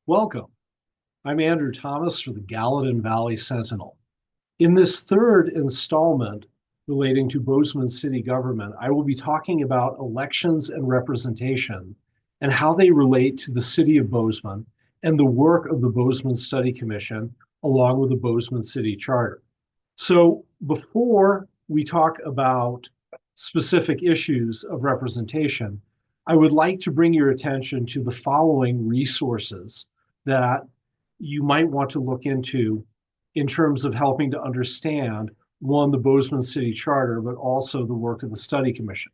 Welcome. I'm Andrew Thomas for the Gallatin Valley Sentinel. In this third installment relating to Bozeman city government, I will be talking about elections and representation and how they relate to the city of Bozeman and the work of the Bozeman Study Commission along with the Bozeman City Charter. So before we talk about specific issues of representation, I would like to bring your attention to the following resources that you might want to look into in terms of helping to understand, one, the Bozeman City Charter, but also the work of the Study Commission.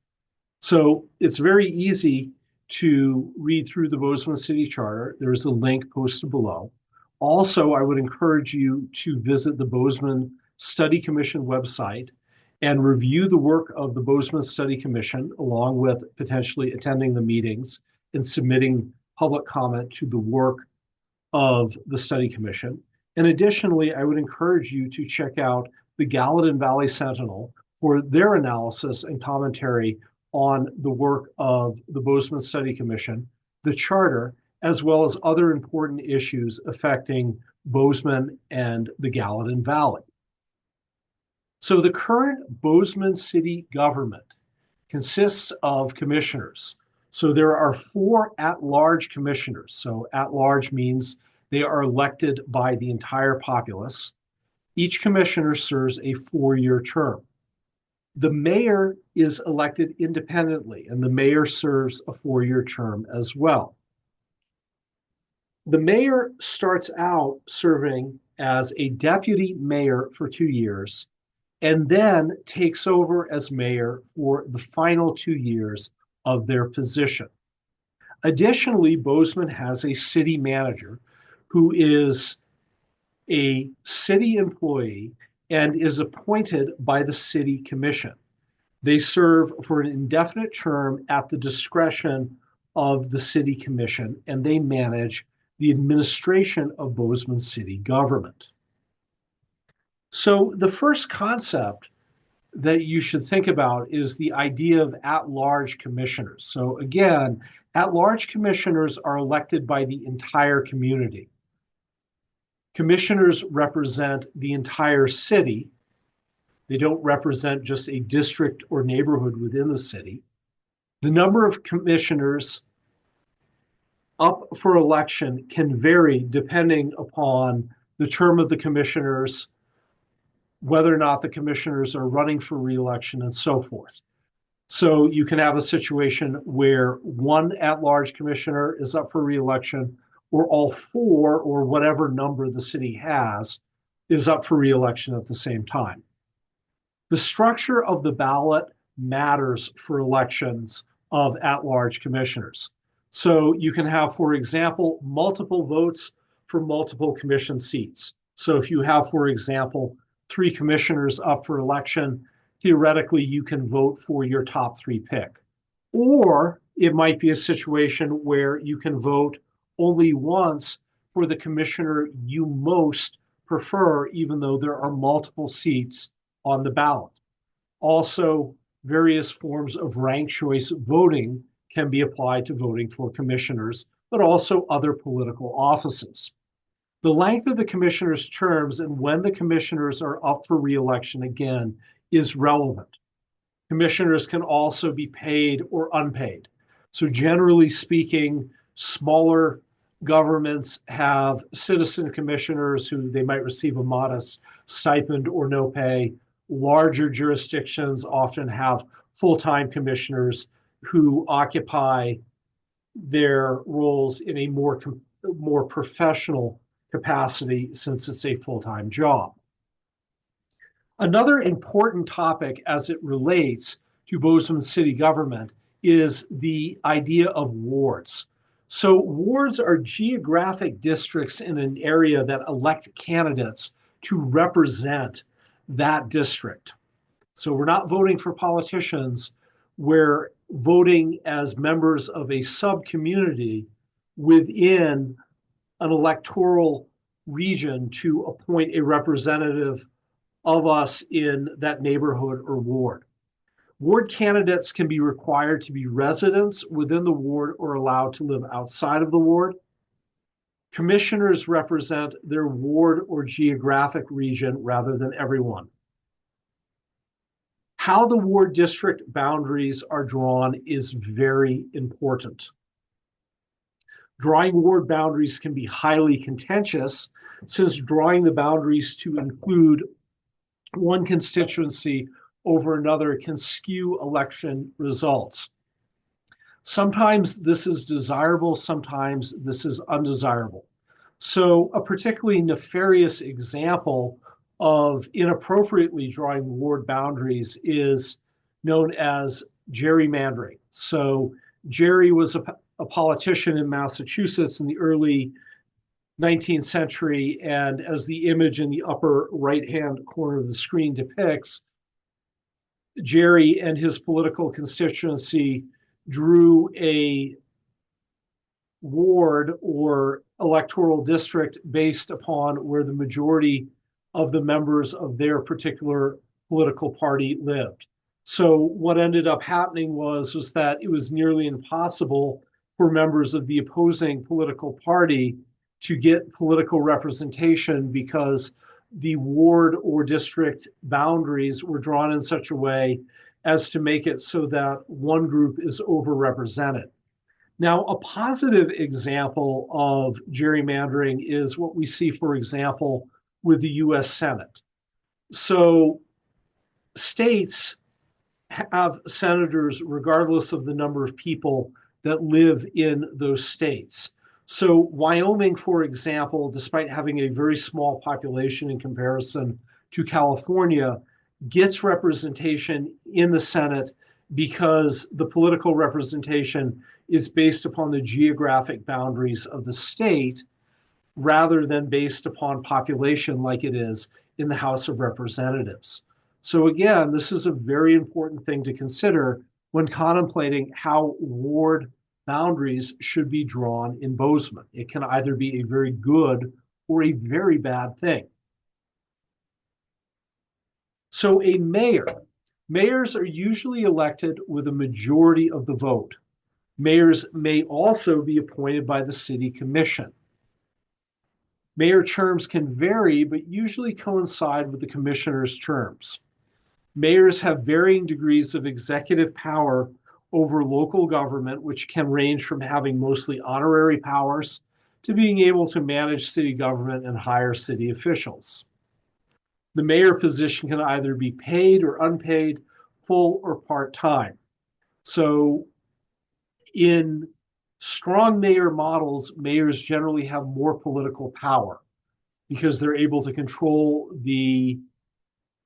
So it's very easy to read through the Bozeman City Charter. There's a link posted below. Also, I would encourage you to visit the Bozeman Study Commission website and review the work of the Bozeman Study Commission, along with potentially attending the meetings and submitting public comment to the work of the Study Commission. And additionally, I would encourage you to check out the Gallatin Valley Sentinel for their analysis and commentary on the work of the Bozeman Study Commission, the Charter, as well as other important issues affecting Bozeman and the Gallatin Valley. So the current Bozeman city government consists of commissioners. So there are 4 at-large commissioners. So at-large means they are elected by the entire populace. Each commissioner serves a 4-year term. The mayor is elected independently, and the mayor serves a 4-year term as well. The mayor starts out serving as a deputy mayor for 2 years, and then takes over as mayor for the final 2 years of their position. Additionally, Bozeman has a city manager who is a city employee and is appointed by the city commission. They serve for an indefinite term at the discretion of the city commission, and they manage the administration of Bozeman city government. So the first concept that you should think about is the idea of at-large commissioners. So again, at-large commissioners are elected by the entire community. Commissioners represent the entire city. They don't represent just a district or neighborhood within the city. The number of commissioners up for election can vary depending upon the term of the commissioners, whether or not the commissioners are running for re-election, and so forth. So you can have a situation where one at-large commissioner is up for re-election, or all 4, or whatever number the city has, is up for re-election at the same time. The structure of the ballot matters for elections of at-large commissioners. So you can have, for example, multiple votes for multiple commission seats. So if you have, for example, 3 commissioners up for election, theoretically you can vote for your top 3 pick. Or it might be a situation where you can vote only once for the commissioner you most prefer, even though there are multiple seats on the ballot. Also, various forms of ranked choice voting can be applied to voting for commissioners, but also other political offices. The length of the commissioners' terms and when the commissioners are up for re-election again is relevant. Commissioners can also be paid or unpaid. So generally speaking, smaller governments have citizen commissioners who they might receive a modest stipend or no pay. Larger jurisdictions often have full-time commissioners who occupy their roles in a more professional capacity since it's a full-time job. Another important topic as it relates to Bozeman city government is the idea of wards. So wards are geographic districts in an area that elect candidates to represent that district. So we're not voting for politicians, we're voting as members of a sub-community within an electoral region to appoint a representative of us in that neighborhood or ward. Ward candidates can be required to be residents within the ward or allowed to live outside of the ward. Commissioners represent their ward or geographic region rather than everyone. How the ward district boundaries are drawn is very important. Drawing ward boundaries can be highly contentious, since drawing the boundaries to include one constituency over another can skew election results. Sometimes this is desirable, sometimes this is undesirable. So a particularly nefarious example of inappropriately drawing ward boundaries is known as gerrymandering. So Jerry was a politician in Massachusetts in the early 19th century, and as the image in the upper right-hand corner of the screen depicts, Jerry and his political constituency drew a ward or electoral district based upon where the majority of the members of their particular political party lived. So what ended up happening was that it was nearly impossible for members of the opposing political party to get political representation because the ward or district boundaries were drawn in such a way as to make it so that one group is overrepresented. Now, a positive example of gerrymandering is what we see, for example, with the US Senate. So states have senators regardless of the number of people that live in those states. So Wyoming, for example, despite having a very small population in comparison to California, gets representation in the Senate because the political representation is based upon the geographic boundaries of the state rather than based upon population like it is in the House of Representatives. So again, this is a very important thing to consider when contemplating how ward boundaries should be drawn in Bozeman. It can either be a very good or a very bad thing. So a mayor. Mayors are usually elected with a majority of the vote. Mayors may also be appointed by the city commission. Mayor terms can vary, but usually coincide with the commissioner's terms. Mayors have varying degrees of executive power over local government, which can range from having mostly honorary powers to being able to manage city government and hire city officials. The mayor position can either be paid or unpaid, full or part-time. So in strong mayor models, mayors generally have more political power because they're able to control the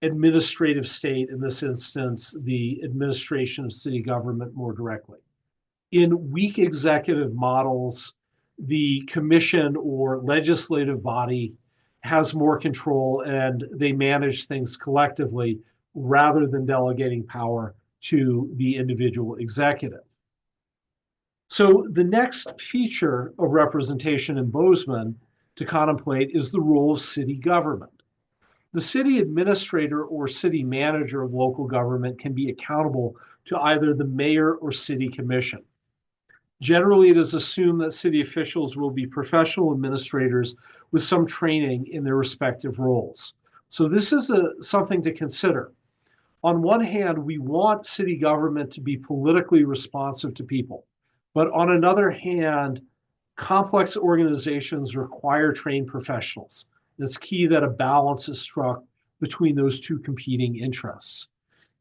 administrative state, in this instance, the administration of city government more directly. In weak executive models, the commission or legislative body has more control and they manage things collectively rather than delegating power to the individual executive. So the next feature of representation in Bozeman to contemplate is the role of city government. The city administrator or city manager of local government can be accountable to either the mayor or city commission. Generally, it is assumed that city officials will be professional administrators with some training in their respective roles. So this is something to consider. On one hand, we want city government to be politically responsive to people. But on another hand, complex organizations require trained professionals. It's key that a balance is struck between those two competing interests.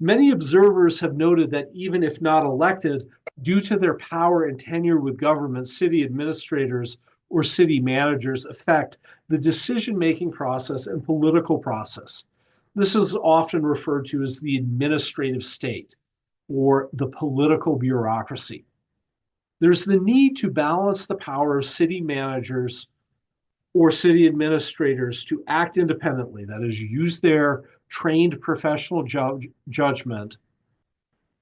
Many observers have noted that even if not elected, due to their power and tenure with government, city administrators or city managers affect the decision-making process and political process. This is often referred to as the administrative state or the political bureaucracy. There's the need to balance the power of city managers or city administrators to act independently, that is, use their trained professional judgment,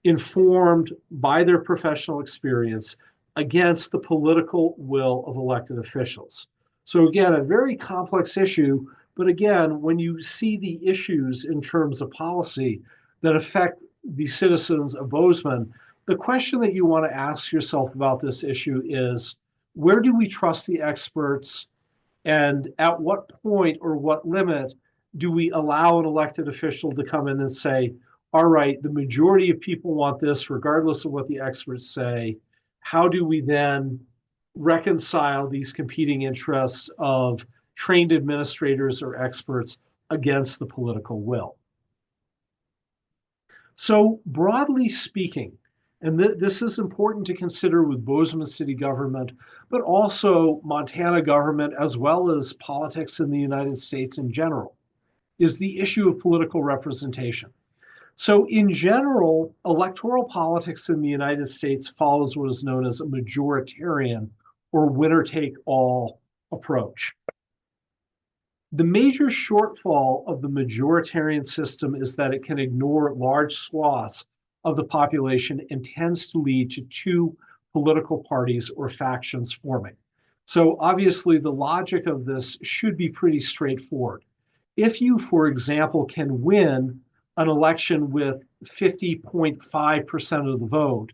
informed by their professional experience, against the political will of elected officials. So again, a very complex issue, but again, when you see the issues in terms of policy that affect the citizens of Bozeman, the question that you want to ask yourself about this issue is, where do we trust the experts And at what point or what limit do we allow an elected official to come in and say, all right, the majority of people want this, regardless of what the experts say? How do we then reconcile these competing interests of trained administrators or experts against the political will? So broadly speaking, and this is important to consider with Bozeman city government, but also Montana government, as well as politics in the United States in general, is the issue of political representation. So in general, electoral politics in the United States follows what is known as a majoritarian or winner-take-all approach. The major shortfall of the majoritarian system is that it can ignore large swaths of the population and tends to lead to two political parties or factions forming. So obviously the logic of this should be pretty straightforward. If you, for example, can win an election with 50.5% of the vote,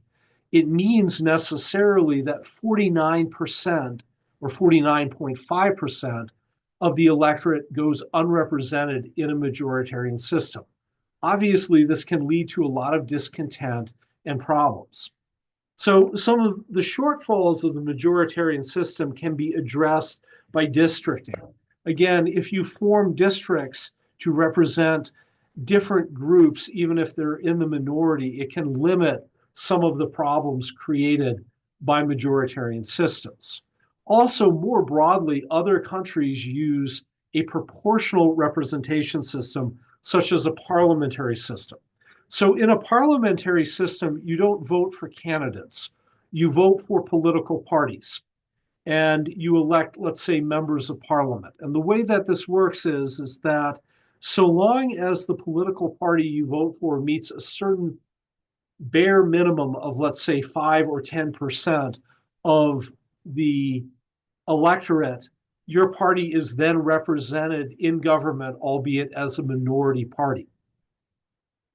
it means necessarily that 49% or 49.5% of the electorate goes unrepresented in a majoritarian system. Obviously, this can lead to a lot of discontent and problems. So some of the shortfalls of the majoritarian system can be addressed by districting. Again, if you form districts to represent different groups, even if they're in the minority, it can limit some of the problems created by majoritarian systems. Also, more broadly, other countries use a proportional representation system, such as a parliamentary system. So in a parliamentary system, you don't vote for candidates. You vote for political parties. And you elect, let's say, members of parliament. And the way that this works is that so long as the political party you vote for meets a certain bare minimum of, let's say, 5 or 10% of the electorate, your party is then represented in government, albeit as a minority party.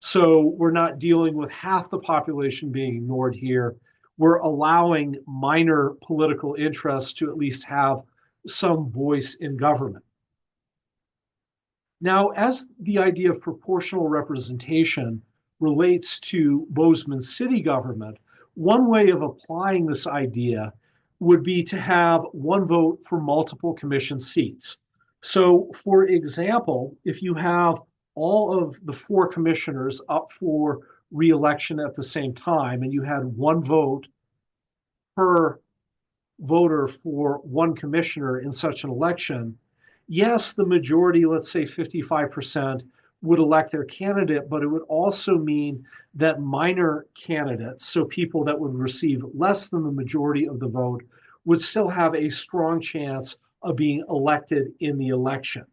So we're not dealing with half the population being ignored here. We're allowing minor political interests to at least have some voice in government. Now, as the idea of proportional representation relates to Bozeman city government, one way of applying this idea would be to have one vote for multiple commission seats. So, for example, if you have all of the 4 commissioners up for re-election at the same time, and you had one vote per voter for one commissioner in such an election, yes, the majority, let's say 55%, would elect their candidate, but it would also mean that minor candidates, so people that would receive less than the majority of the vote, would still have a strong chance of being elected in the election.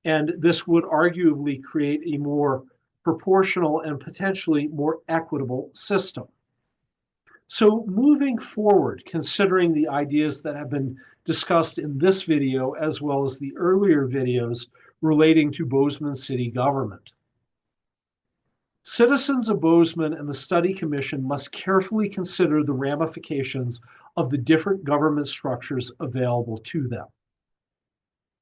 And this would arguably create a more proportional and potentially more equitable system. So moving forward, considering the ideas that have been discussed in this video, as well as the earlier videos relating to Bozeman city government, citizens of Bozeman and the Study Commission must carefully consider the ramifications of the different government structures available to them.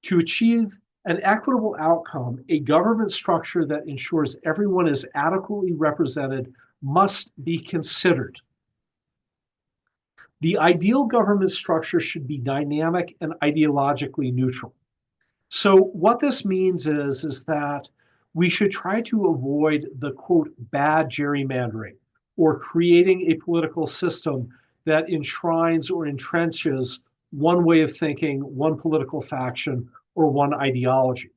To achieve an equitable outcome, a government structure that ensures everyone is adequately represented must be considered. The ideal government structure should be dynamic and ideologically neutral. So what this means is that we should try to avoid the, quote, bad gerrymandering, or creating a political system that enshrines or entrenches one way of thinking, one political faction, or one ideology.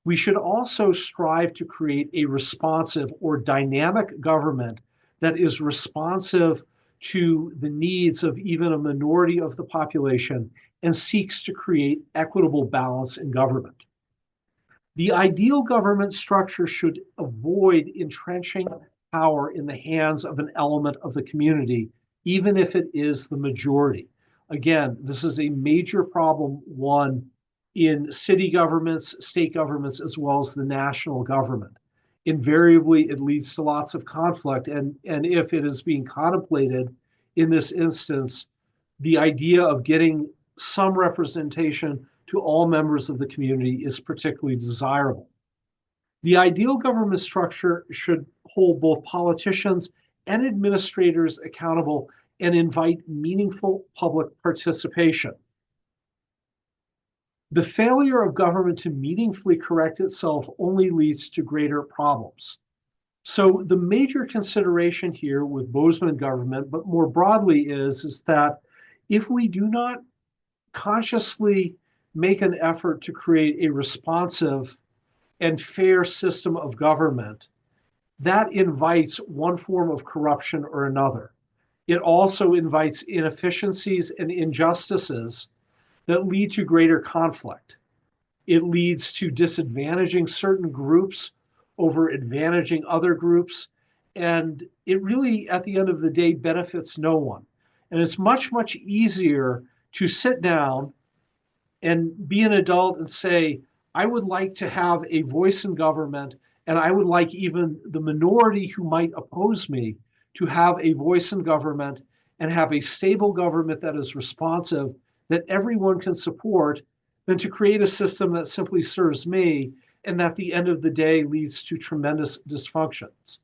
We should also strive to create a responsive or dynamic government that is responsive to the needs of even a minority of the population and seeks to create equitable balance in government. The ideal government structure should avoid entrenching power in the hands of an element of the community, even if it is the majority. Again, this is a major problem, one, in city governments, state governments, as well as the national government. Invariably, it leads to lots of conflict. And if it is being contemplated in this instance, the idea of getting some representation to all members of the community is particularly desirable. The ideal government structure should hold both politicians and administrators accountable and invite meaningful public participation. The failure of government to meaningfully correct itself only leads to greater problems. So the major consideration here with Bozeman government, but more broadly, is that if we do not consciously make an effort to create a responsive and fair system of government, that invites one form of corruption or another. It also invites inefficiencies and injustices that lead to greater conflict. It leads to disadvantaging certain groups over advantaging other groups. And it really, at the end of the day, benefits no one. And it's much, much easier to sit down and be an adult and say, I would like to have a voice in government, and I would like even the minority who might oppose me to have a voice in government and have a stable government that is responsive, that everyone can support, than to create a system that simply serves me and at the end of the day leads to tremendous dysfunctions.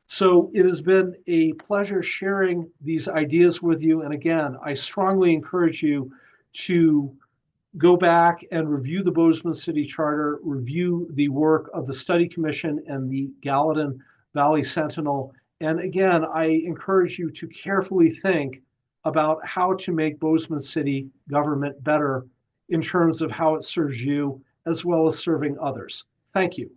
So it has been a pleasure sharing these ideas with you. And again, I strongly encourage you to go back and review the Bozeman City Charter, review the work of the Study Commission and the Gallatin Valley Sentinel. And again, I encourage you to carefully think about how to make Bozeman City government better in terms of how it serves you as well as serving others. Thank you.